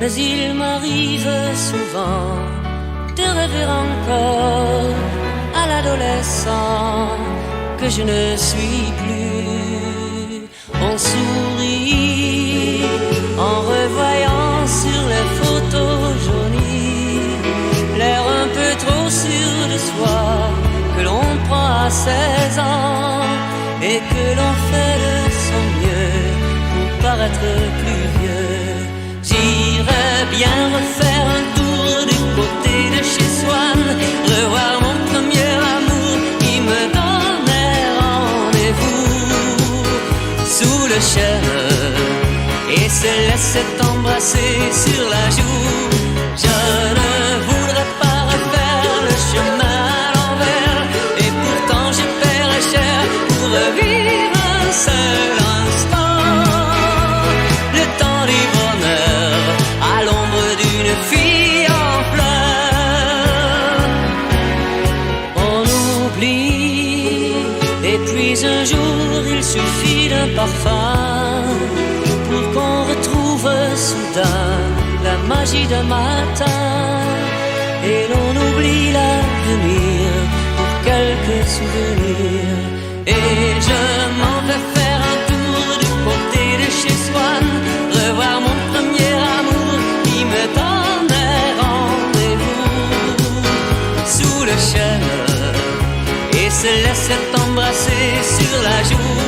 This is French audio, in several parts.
mais il m'arrive souvent de rêver encore à l'adolescent que je ne suis plus. On sourit en revoyant sur les photos jaunies l'air un peu trop sûr de soi que l'on prend à 16 ans et que l'on fait de son mieux pour paraître plus vieux. J'irais bien refaire un tour du côté de chez Swann, revoir mon premier amour qui me donnait rendez-vous sous le chêne et se laissait embrasser sur la joue. Je ne voudrais pas refaire le chemin à l'envers, et pourtant je paierais cher pour revivre un seul instant. Le temps du bonheur à l'ombre d'une fille en fleurs. On oublie, et puis un jour il suffit d'un parfum pour qu'on retrouve soudain la magie d'un matin. Et l'on oublie l'avenir pour quelques souvenirs. Et je m'en vais faire un tour du côté de chez Swann, revoir mon premier amour qui me donnait rendez-vous sous le chêne et se laissait embrasser sur la joue.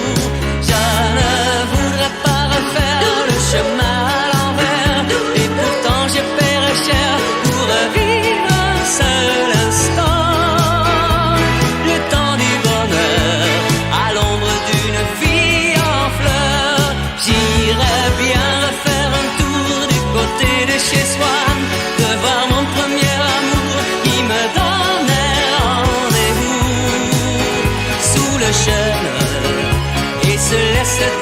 Je ne voudrais pas refaire le chemin à l'envers, et pourtant je paierais cher pour revivre un seul instant. Le temps du bonheur à l'ombre d'une fille en fleurs. J'irais bien refaire un tour du côté de chez Swann, revoir mon premier amour qui me donnait rendez-vous sous le chêne et se laissait